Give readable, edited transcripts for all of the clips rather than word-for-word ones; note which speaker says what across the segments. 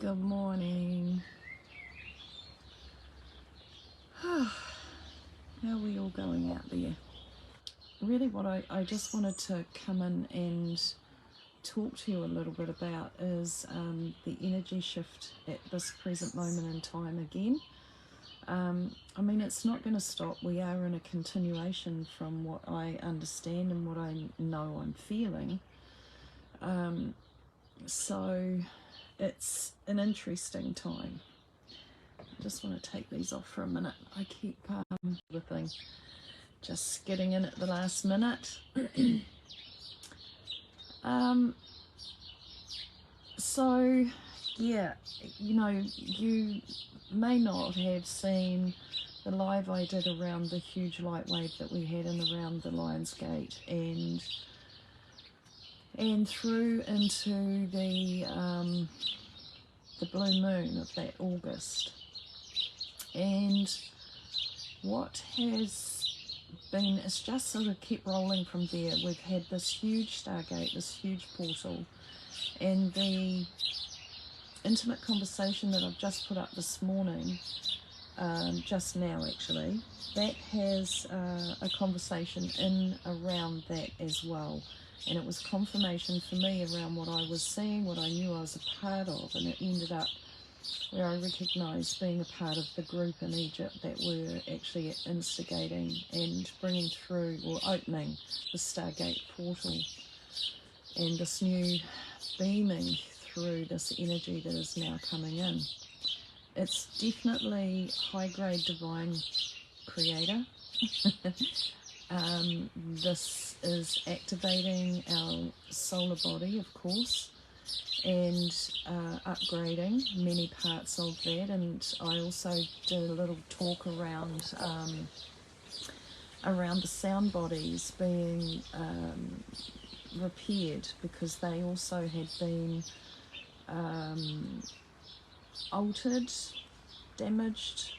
Speaker 1: Good morning. How are we all going out there? Really what I just wanted to come in and talk to you a little bit about is the energy shift at this present moment in time again. I mean, it's not going to stop. We are in a continuation from what I understand and what I know I'm feeling. So it's an interesting time. I just want to take these off for a minute. I keep the thing just getting in at the last minute. So yeah, you may not have seen the live I did around the huge light wave that we had in around the Lions Gate and through into the blue moon of that August. And what has been, it's just sort of kept rolling from there. We've had this huge stargate, this huge portal, and the intimate conversation that I've just put up this morning, just now actually, that has a conversation in around that as well. And it was confirmation for me around what I was seeing, what I knew I was a part of, and it ended up where I recognised being a part of the group in Egypt that were actually instigating and bringing through or opening the Stargate portal, and this new beaming through this energy that is now coming in. It's definitely high-grade divine creator. This is activating our solar body, of course, and upgrading many parts of that. And I also did a little talk around the sound bodies being repaired, because they also had been altered, damaged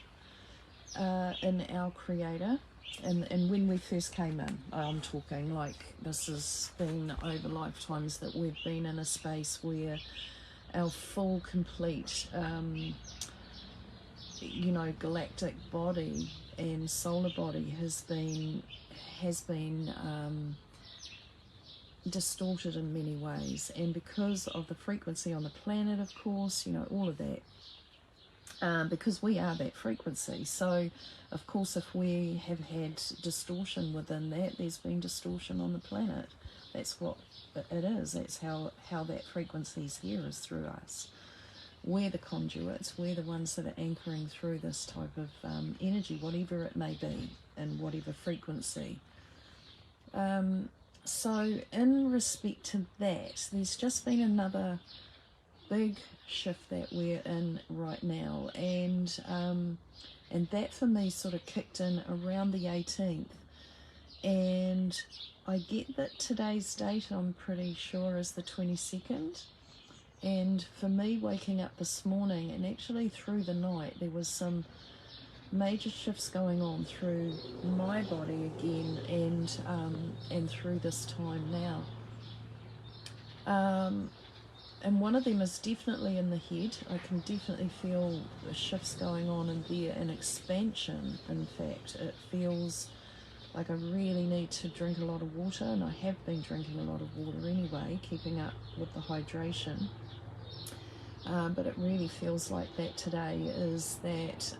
Speaker 1: in our creator. And when we first came in, I'm talking like this has been over lifetimes that we've been in a space where our full, complete, galactic body and solar body has been distorted in many ways. And because of the frequency on the planet, of course, all of that, because we are that frequency. So, of course, if we have had distortion within that, there's been distortion on the planet. That's what it is. That's how that frequency is here, is through us. We're the conduits. We're the ones that are anchoring through this type of energy, whatever it may be, and whatever frequency. So, in respect to that, there's just been another big shift that we're in right now, and that for me sort of kicked in around the 18th, and I get that today's date, I'm pretty sure, is the 22nd. And for me, waking up this morning and actually through the night, there was some major shifts going on through my body again, and through this time now. And one of them is definitely in the head. I can definitely feel the shifts going on in there, an expansion. In fact, it feels like I really need to drink a lot of water, and I have been drinking a lot of water anyway, keeping up with the hydration. But it really feels like that today, is that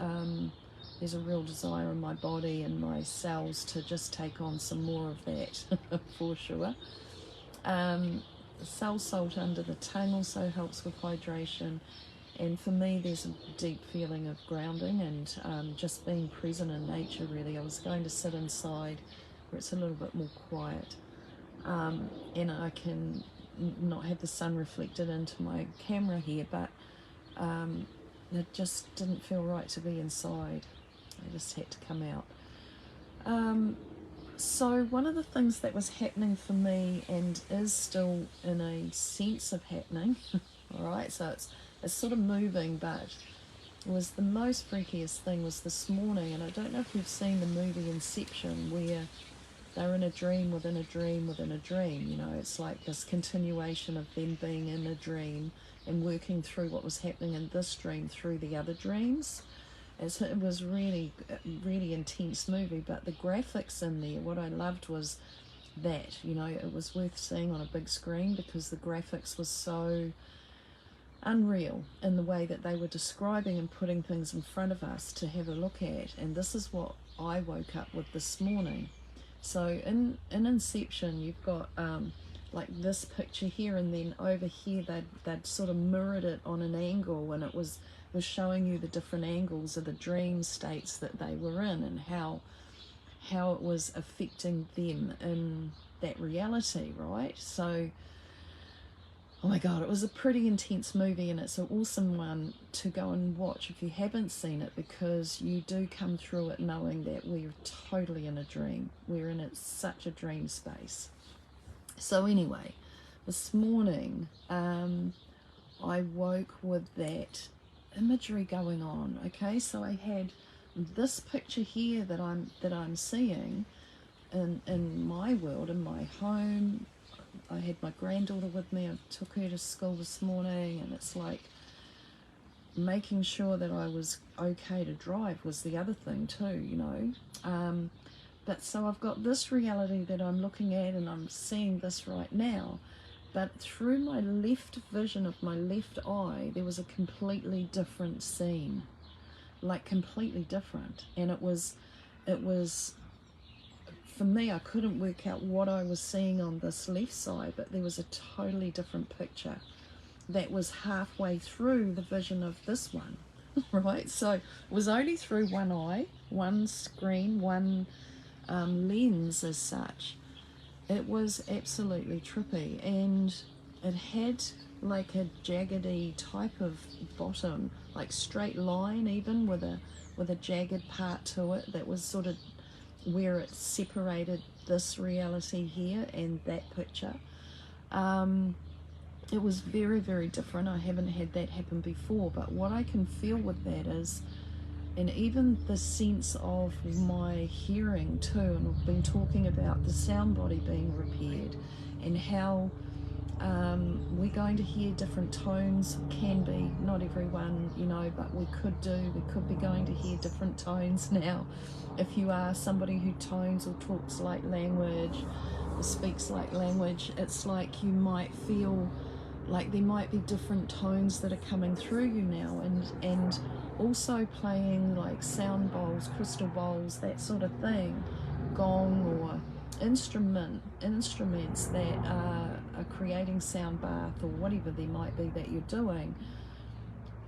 Speaker 1: there's a real desire in my body and my cells to just take on some more of that, for sure. Cell salt under the tongue also helps with hydration, and for me there's a deep feeling of grounding and just being present in nature, really. I was going to sit inside where it's a little bit more quiet, and I can not have the sun reflected into my camera here, but it just didn't feel right to be inside. I just had to come out. So one of the things that was happening for me, and is still in a sense of happening, all right, so it's sort of moving, but was the most freakiest thing was this morning, and I don't know if you've seen the movie Inception, where they're in a dream within a dream within a dream. You know, it's like this continuation of them being in a dream and working through what was happening in this dream through the other dreams. It was really intense movie, but the graphics in there, what I loved was that, you know, it was worth seeing on a big screen because the graphics was so unreal in the way that they were describing and putting things in front of us to have a look at. And this is what I woke up with this morning. So in Inception, you've got like this picture here, and then over here they'd sort of mirrored it on an angle, and it was showing you the different angles of the dream states that they were in, and how it was affecting them in that reality, right? So, oh my God, it was a pretty intense movie, and it's an awesome one to go and watch if you haven't seen it, because you do come through it knowing that we're totally in a dream. We're in such a dream space. So anyway, this morning I woke with that imagery going on. Okay, so I had this picture here that I'm seeing in my world, in my home. I had my granddaughter with me. I took her to school this morning, and it's like making sure that I was okay to drive was the other thing too, you know. But so I've got this reality that I'm looking at, and I'm seeing this right now. But through my left vision of my left eye, there was a completely different scene, like completely different. And it was, for me, I couldn't work out what I was seeing on this left side, but there was a totally different picture that was halfway through the vision of this one, right? So it was only through one eye, one screen, one lens as such. It was absolutely trippy, and it had like a jaggedy type of bottom, like straight line, even with a jagged part to it that was sort of where it separated this reality here and that picture. It was very, very different. I haven't had that happen before, but what I can feel with that is, and even the sense of my hearing too, and we've been talking about the sound body being repaired, and how we're going to hear different tones, can be, not everyone, you know, but we could be going to hear different tones now. If you are somebody who tones or talks like language or speaks like language, it's like you might feel like there might be different tones that are coming through you now, and also playing like sound bowls, crystal bowls, that sort of thing, gong, or instruments that are creating sound bath or whatever there might be that you're doing.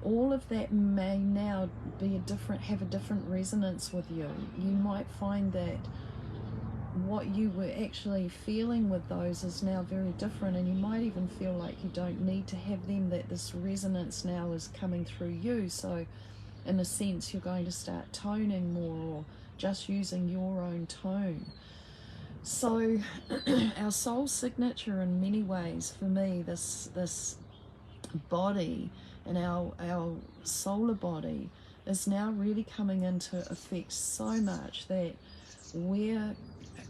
Speaker 1: All of that may now be have a different resonance with you. You might find that what you were actually feeling with those is now very different, and you might even feel like you don't need to have them, that this resonance now is coming through you. So in a sense, you're going to start toning more, or just using your own tone. So our soul signature, in many ways, for me, this body and our solar body is now really coming into effect so much that we're,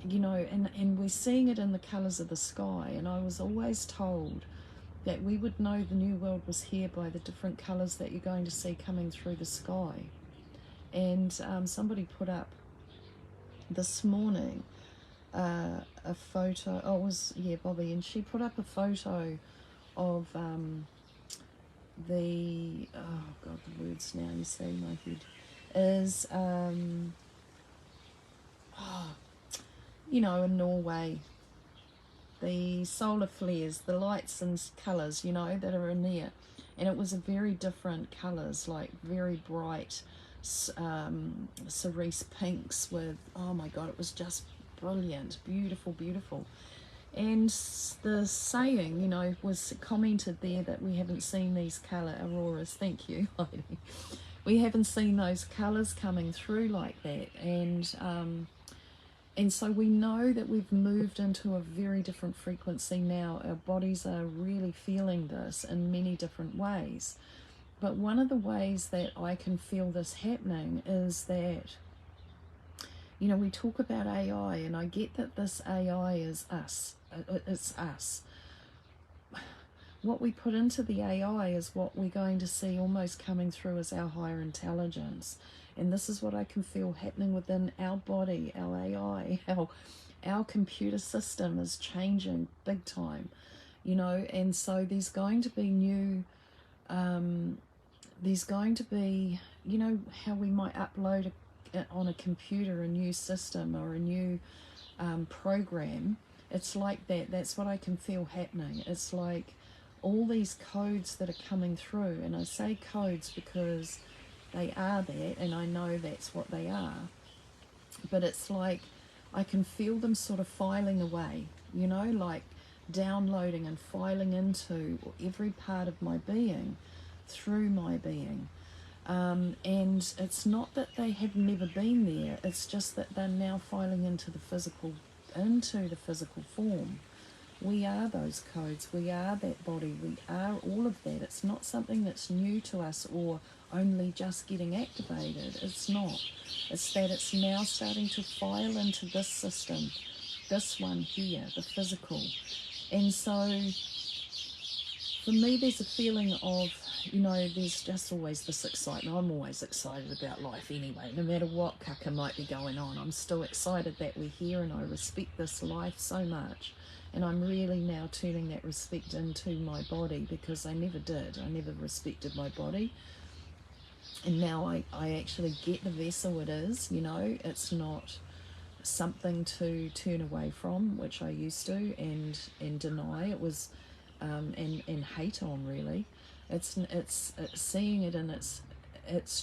Speaker 1: you know, and we're seeing it in the colours of the sky. And I was always told that we would know the new world was here by the different colours that you're going to see coming through the sky. And somebody put up this morning a photo. Oh, it was, yeah, Bobby, and she put up a photo of the, oh God, the words now, you see my head, is, you know, in Norway, the solar flares, the lights and colours, you know, that are in there. And it was a very different colours, like very bright cerise pinks with, oh my God, it was just brilliant, beautiful, beautiful. And the saying, you know, was commented there that we haven't seen these colour auroras. Thank you, Heidi. We haven't seen those colours coming through like that. And so we know that we've moved into a very different frequency now. Our bodies are really feeling this in many different ways. But one of the ways that I can feel this happening is that You know, we talk about AI, and I get that this AI is us. It's us. What we put into the AI is what we're going to see almost coming through as our higher intelligence. And this is what I can feel happening within our body, our AI, our computer system is changing big time, you know. And so there's going to be new, there's going to be, you know, how we might upload on a computer a new system or a new program. It's like that. That's what I can feel happening. It's like all these codes that are coming through, and I say codes because they are that, and I know that's what they are, but it's like I can feel them sort of filing away, you know, like downloading and filing into every part of my being, through my being. And it's not that they have never been there, it's just that they're now filing into the physical form. We are those codes, we are that body, we are all of that. It's not something that's new to us or only just getting activated. It's not. It's that it's now starting to file into this system, this one here, the physical. And so for me, there's a feeling of, you know, there's just always this excitement. I'm always excited about life anyway, no matter what kaka might be going on. I'm still excited that we're here, and I respect this life so much. And I'm really now turning that respect into my body, because I never did. I never respected my body. And now I actually get the vessel it is, you know. It's not something to turn away from, which I used to, and deny. It was and hate on, really. It's seeing it in its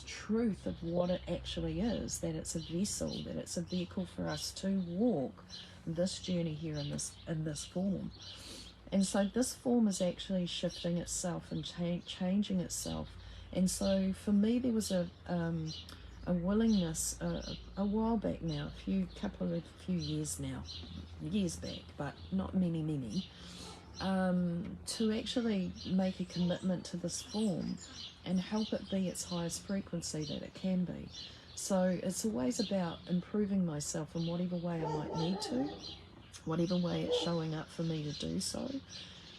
Speaker 1: truth of what it actually is, that it's a vessel, that it's a vehicle for us to walk this journey here in this form. And so this form is actually shifting itself and changing itself. And so for me, there was a willingness a while back now, a few years back, but not many, to actually make a commitment to this form and help it be its highest frequency that it can be. So it's always about improving myself in whatever way I might need to, whatever way it's showing up for me to do so.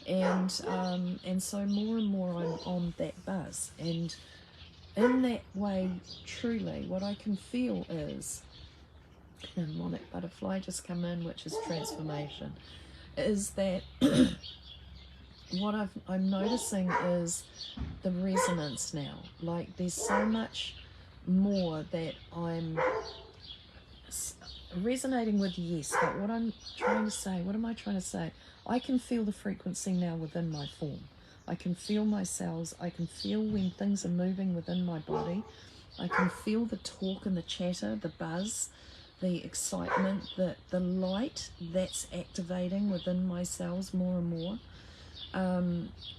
Speaker 1: And so more and more I'm on that buzz. And in that way, truly, what I can feel is, and Monarch Butterfly just come in, which is transformation, is that what I'm noticing is the resonance now. Like there's so much more that I'm resonating with, yes, but what am I trying to say? I can feel the frequency now within my form. I can feel my cells. I can feel when things are moving within my body. I can feel the talk and the chatter, the buzz, the excitement, the light that's activating within my cells more and more.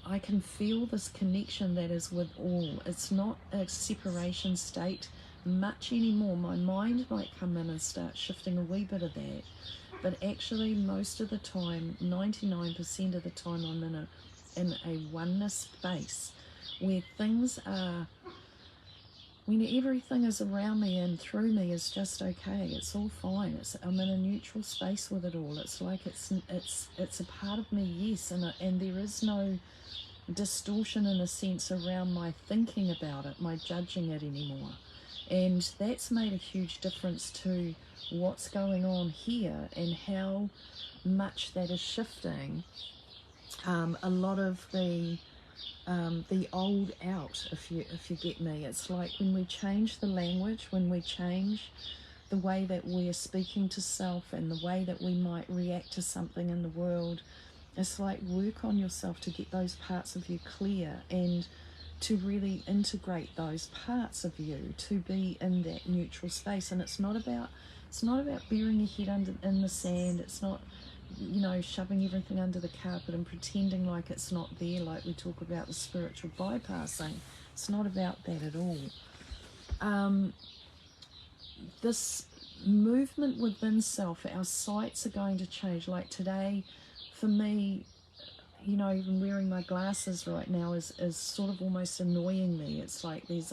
Speaker 1: I can feel this connection that is with all. It's not a separation state much anymore. My mind might come in and start shifting a wee bit of that, but actually most of the time, 99% of the time, I'm in a oneness space where things are, when everything is around me and through me is just okay. It's all fine. I'm in a neutral space with it all. It's like it's a part of me, yes, and there is no distortion in a sense around my thinking about it, my judging it anymore. And that's made a huge difference to what's going on here and how much that is shifting a lot of the old out, if you get me. It's like when we change the language, when we change the way that we're speaking to self and the way that we might react to something in the world, it's like work on yourself to get those parts of you clear and to really integrate those parts of you to be in that neutral space. And it's not about burying your head in the sand. It's not, you know, shoving everything under the carpet and pretending like it's not there, like we talk about the spiritual bypassing. It's not about that at all. This movement within self, our sights are going to change. Like today, for me, you know, even wearing my glasses right now is sort of almost annoying me. It's like there's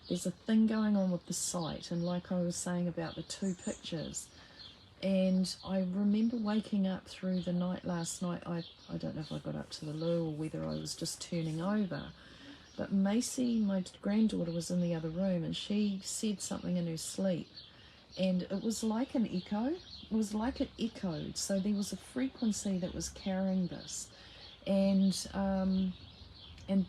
Speaker 1: there's a thing going on with the sight, and like I was saying about the two pictures. And I remember waking up through the night last night. I don't know if I got up to the loo or whether I was just turning over. But Macy, my granddaughter, was in the other room, and she said something in her sleep. And it was like an echo. It was like it echoed. So there was a frequency that was carrying this. And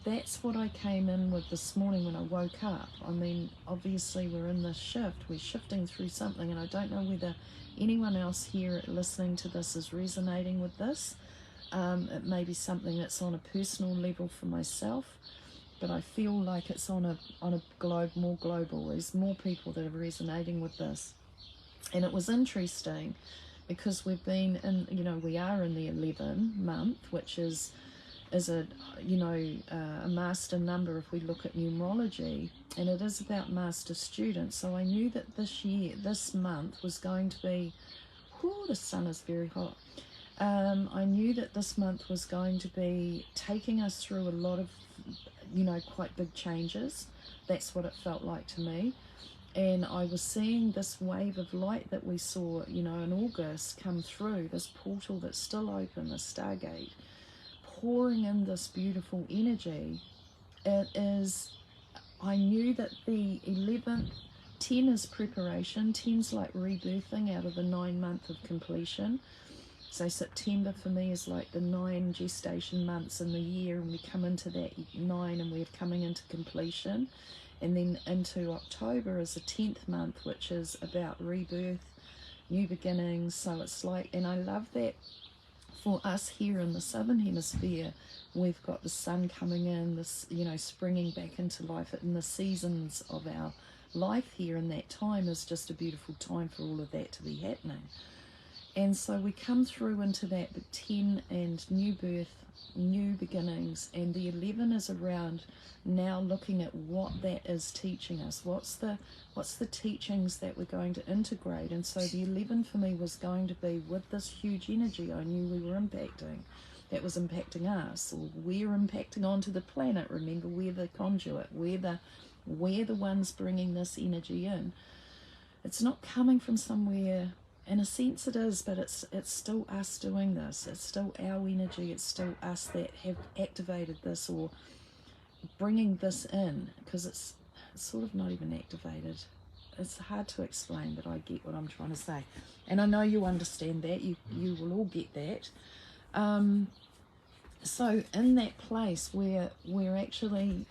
Speaker 1: that's what I came in with this morning when I woke up. I mean, obviously we're in this shift. We're shifting through something, and I don't know whether anyone else here listening to this is resonating with this. It may be something that's on a personal level for myself, but I feel like it's on a globe, more global. There's more people that are resonating with this. And it was interesting because we've been in, we are in the 11 month, which is a a master number if we look at numerology, and it is about master students. So I knew that this month was going to be, the sun is very hot. I knew that this month was going to be taking us through a lot of, quite big changes. That's what it felt like to me. And I was seeing this wave of light that we saw, in August come through, this portal that's still open, the Stargate, pouring in this beautiful energy. I knew that the 11th, 10 is preparation, 10's like rebirthing out of the 9 month of completion. So September for me is like the 9 gestation months in the year, and we come into that 9 and we're coming into completion. And then into October is the 10th month, which is about rebirth, new beginnings. So it's like, and I love that for us here in the Southern Hemisphere, we've got the sun coming in, this, springing back into life, and the seasons of our life here in that time is just a beautiful time for all of that to be happening. And so we come through into that, the 10 and new birth, new beginnings, and the 11 is around now looking at what that is teaching us. What's the teachings that we're going to integrate? And so the 11 for me was going to be with this huge energy I knew we were impacting, that was impacting us, or we're impacting onto the planet. Remember, we're the conduit, we're the ones bringing this energy in. It's not coming from somewhere. In a sense it is, but it's still us doing this. It's still our energy. It's still us that have activated this or bringing this in, because it's sort of not even activated. It's hard to explain, but I get what I'm trying to say. And I know you understand that. You will all get that. So in that place where we're actually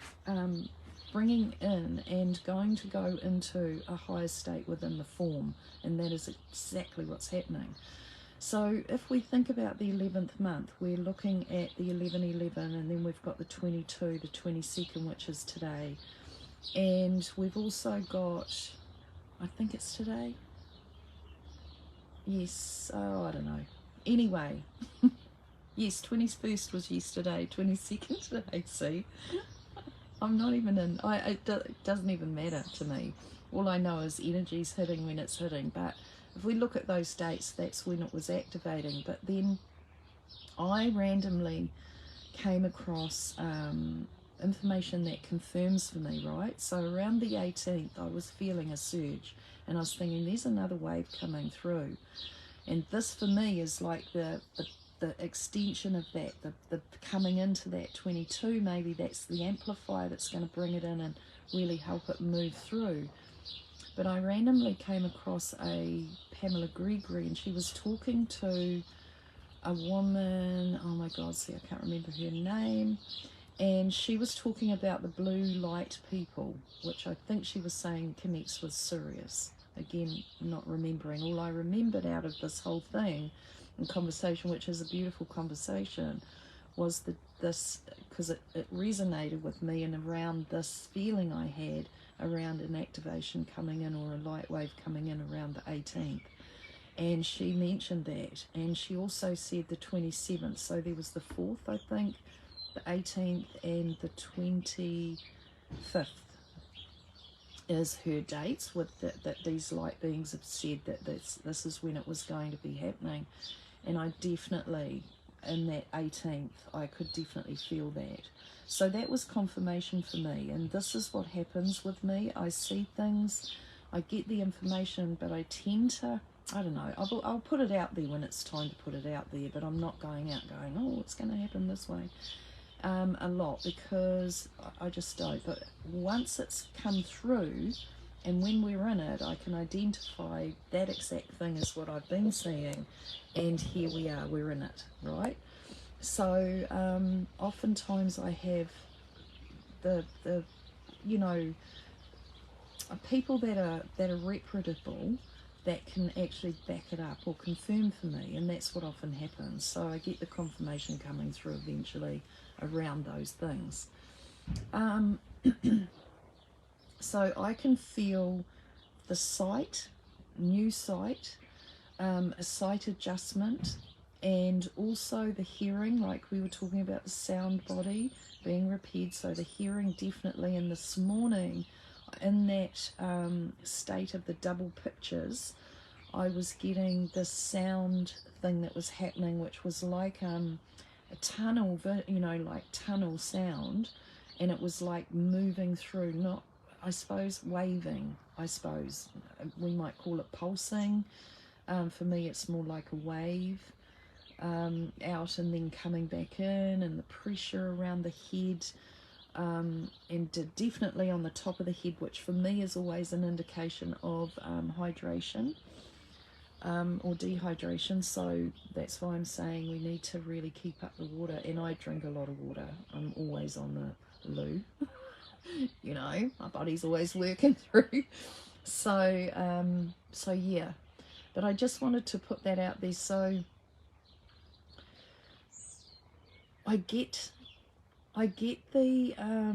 Speaker 1: bringing in and going to go into a higher state within the form, and that is exactly what's happening. So if we think about the 11th month, we're looking at the 11/11, and then we've got the 22, the 22nd, which is today, and we've also got, I think it's today, yes, I don't know, anyway, yes, 21st was yesterday, 22nd today, see, I'm not even in, it doesn't even matter to me. All I know is energy's hitting when it's hitting. But if we look at those dates, that's when it was activating. But then I randomly came across information that confirms for me, right? So around the 18th, I was feeling a surge, and I was thinking, there's another wave coming through. And this for me is like the extension of that, the coming into that 22, maybe that's the amplifier that's going to bring it in and really help it move through. But I randomly came across a Pamela Gregory, and she was talking to a woman, oh my God, see, I can't remember her name, and she was talking about the blue light people, which I think she was saying connects with Sirius. Again, not remembering. All I remembered out of this whole thing and conversation, which is a beautiful conversation, was this, because it resonated with me, and around this feeling I had around an activation coming in, or a light wave coming in around the 18th. And she mentioned that, and she also said the 27th, so there was the 4th, I think, the 18th, and the 25th is her dates, with that these light beings have said that this is when it was going to be happening. And I definitely in that 18th, I could definitely feel that. So that was confirmation for me, and this is what happens with me. I see things, I get the information, but I tend to, I don't know, I'll put it out there when it's time to put it out there, but I'm not going out going, oh, it's going to happen this way a lot, because I just don't. But once it's come through, and when we're in it, I can identify that exact thing as what I've been seeing, and here we are, we're in it, right? So oftentimes I have the you know, people that are reputable, that can actually back it up or confirm for me, and that's what often happens. So I get the confirmation coming through eventually around those things. So I can feel the sight, new sight, a sight adjustment, and also the hearing, like we were talking about the sound body being repaired. So the hearing definitely, and this morning in that state of the double pictures, I was getting this sound thing that was happening, which was like a tunnel, you know, like tunnel sound, and it was like moving through, not, I suppose, waving, I suppose we might call it pulsing. For me it's more like a wave out and then coming back in, and the pressure around the head, and definitely on the top of the head, which for me is always an indication of hydration or dehydration. So that's why I'm saying we need to really keep up the water, and I drink a lot of water. I'm always on the loo. You know, my body's always working through. So so yeah, but I just wanted to put that out there. So I get the let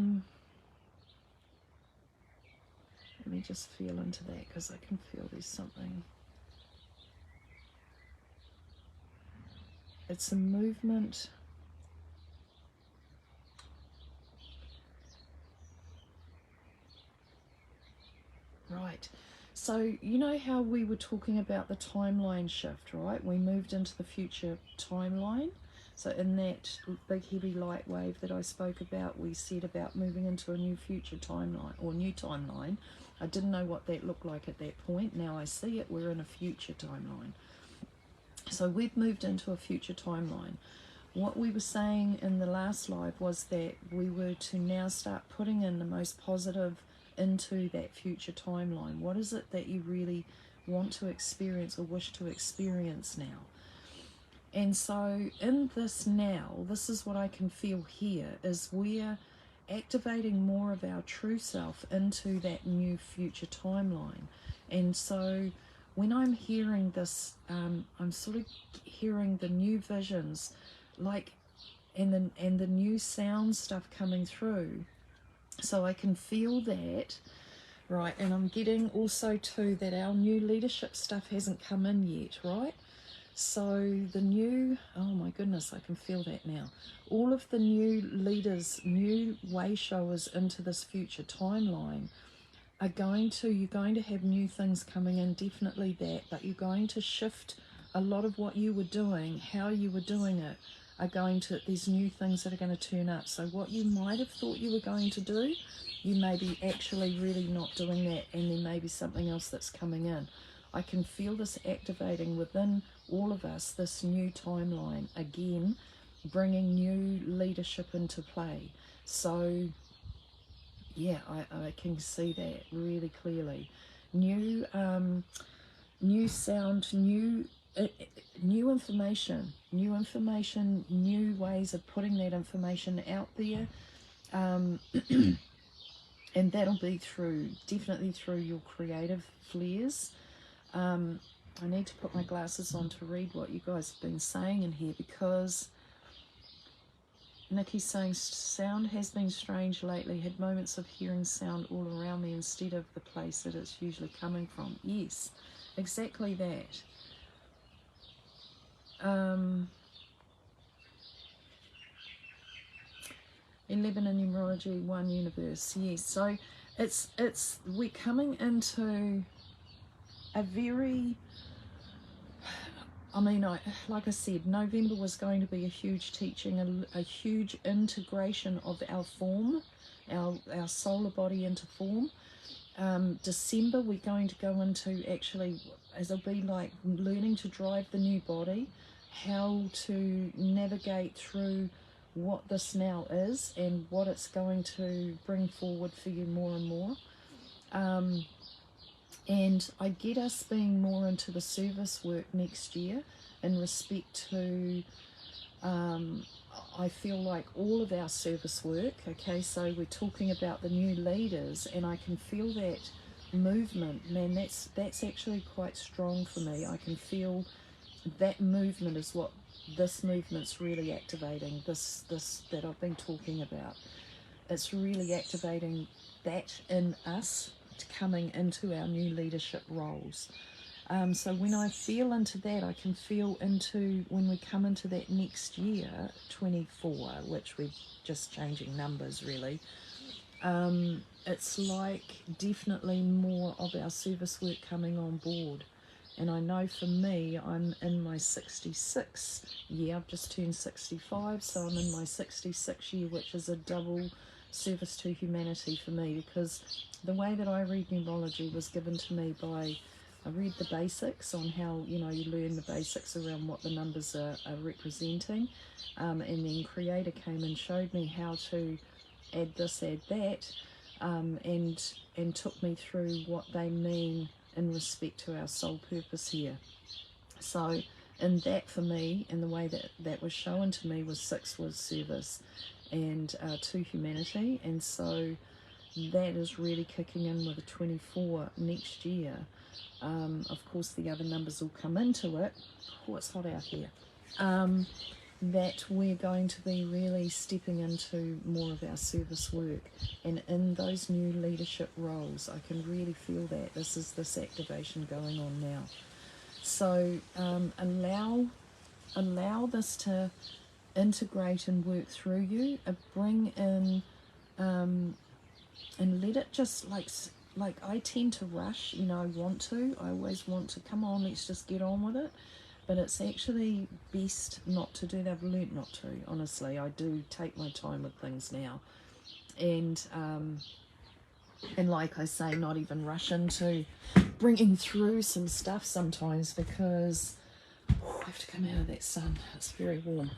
Speaker 1: me just feel into that, because I can feel there's something. It's a movement. Right. So you know how we were talking about the timeline shift, right? We moved into the future timeline. So in that big heavy light wave that I spoke about, we said about moving into a new future timeline, or new timeline. I didn't know what that looked like at that point. Now I see it. We're in a future timeline. So we've moved into a future timeline. What we were saying in the last live was that we were to now start putting in the most positive into that future timeline. What is it that you really want to experience or wish to experience now? And so in this now, this is what I can feel here, is we're activating more of our true self into that new future timeline. And so when I'm hearing this, I'm sort of hearing the new visions, like, and the new sound stuff coming through. So I can feel that, right? And I'm getting also too that our new leadership stuff hasn't come in yet, right? So the new, oh my goodness, I can feel that now. All of the new leaders, new way showers into this future timeline are you're going to have new things coming in, definitely that, but you're going to shift a lot of what you were doing, how you were doing it, are going to, these new things that are going to turn up. So what you might have thought you were going to do, you may be actually really not doing that, and there may be something else that's coming in. I can feel this activating within all of us, this new timeline, again, bringing new leadership into play. So yeah, I can see that really clearly. New new sound, new information, new ways of putting that information out there. And that'll be definitely through your creative flares. I need to put my glasses on to read what you guys have been saying in here, because Nikki's saying sound has been strange lately. Had moments of hearing sound all around me instead of the place that it's usually coming from. Yes, exactly that. 11 in numerology, 1 universe. Yes, so we're coming into a very, I mean, like I said, November was going to be a huge teaching, a huge integration of our form, our solar body into form. December, we're going to go into actually, as it'll be like learning to drive the new body, how to navigate through what this now is and what it's going to bring forward for you more and more. And I get us being more into the service work next year in respect to, I feel like all of our service work, okay, so we're talking about the new leaders, and I can feel that movement, man, that's actually quite strong for me. I can feel that movement is what this movement's really activating, this that I've been talking about. It's really activating that in us coming into our new leadership roles. So when I feel into that, I can feel into when we come into that next year, 24, which we're just changing numbers really. It's like definitely more of our service work coming on board. And I know for me, I'm in my 66 year. I've just turned 65, so I'm in my 66 year, which is a double service to humanity for me, because the way that I read numerology was given to me by, I read the basics on how, you learn the basics around what the numbers are representing, and then Creator came and showed me how to add this, add that, and took me through what they mean in respect to our soul purpose here. So in that, for me, and the way that was shown to me, was 6 was service and 2 humanity, and so that is really kicking in with a 24 next year. Of course the other numbers will come into it. Oh, it's hot out here. That we're going to be really stepping into more of our service work, and in those new leadership roles I can really feel that this is this activation going on now. So allow this to integrate and work through you, bring in and let it just like I tend to rush, I always want to, come on, let's just get on with it. But it's actually best not to do that. I've learnt not to, honestly. I do take my time with things now. And like I say, not even rush into bringing through some stuff sometimes, because I have to come out of that sun. It's very warm.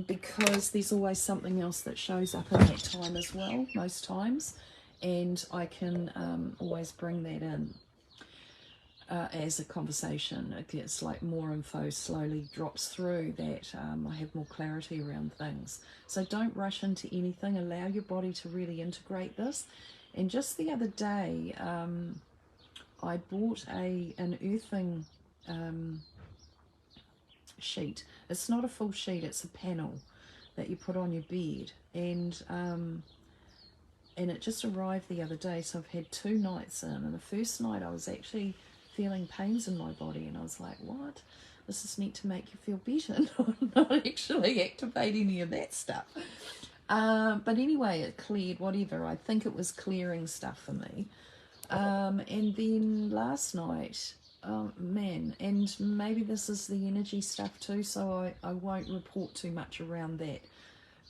Speaker 1: Because there's always something else that shows up in that time as well, most times. And I can always bring that in. As a conversation, it gets like more info slowly drops through that I have more clarity around things. So don't rush into anything, allow your body to really integrate this. And just the other day, I bought an earthing sheet. It's not a full sheet, it's a panel that you put on your bed, and it just arrived the other day. So I've had 2 nights in, and the first night I was actually feeling pains in my body, and I was like, what? This is meant to make you feel better, not actually activate any of that stuff. But anyway, it cleared, whatever. I think it was clearing stuff for me. And then last night, man, and maybe this is the energy stuff too, so I won't report too much around that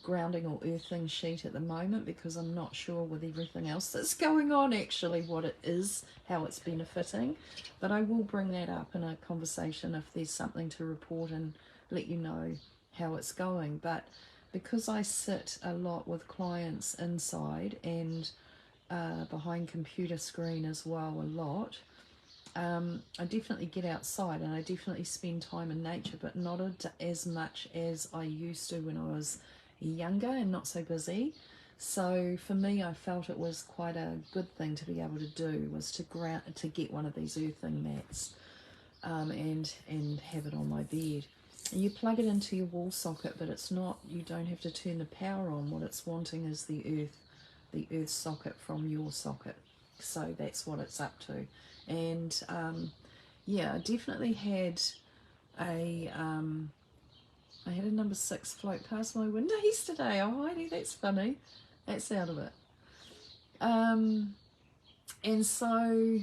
Speaker 1: grounding or earthing sheet at the moment, because I'm not sure with everything else that's going on actually what it is, how it's benefiting. But I will bring that up in a conversation if there's something to report, and let you know how it's going. But because I sit a lot with clients inside and behind computer screen as well a lot, I definitely get outside and I definitely spend time in nature, but not as much as I used to when I was younger and not so busy. So for me, I felt it was quite a good thing to be able to do, was to get one of these earthing mats and have it on my bed. And you plug it into your wall socket, but it's not, you don't have to turn the power on. What it's wanting is the earth socket from your socket. So that's what it's up to. And yeah, I definitely had I had a number 6 float past my window yesterday. Oh, Heidi, that's funny. That's out of it. And so,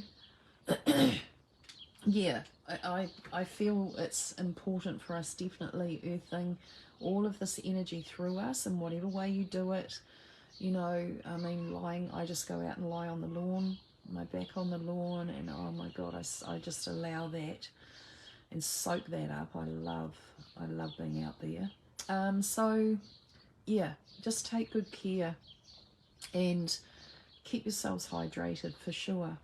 Speaker 1: yeah, I feel it's important for us, definitely earthing all of this energy through us in whatever way you do it. You know, I mean, I just go out and lie on the lawn, my back on the lawn, and oh my God, I just allow that and soak that up. I love being out there. So yeah, just take good care and keep yourselves hydrated for sure.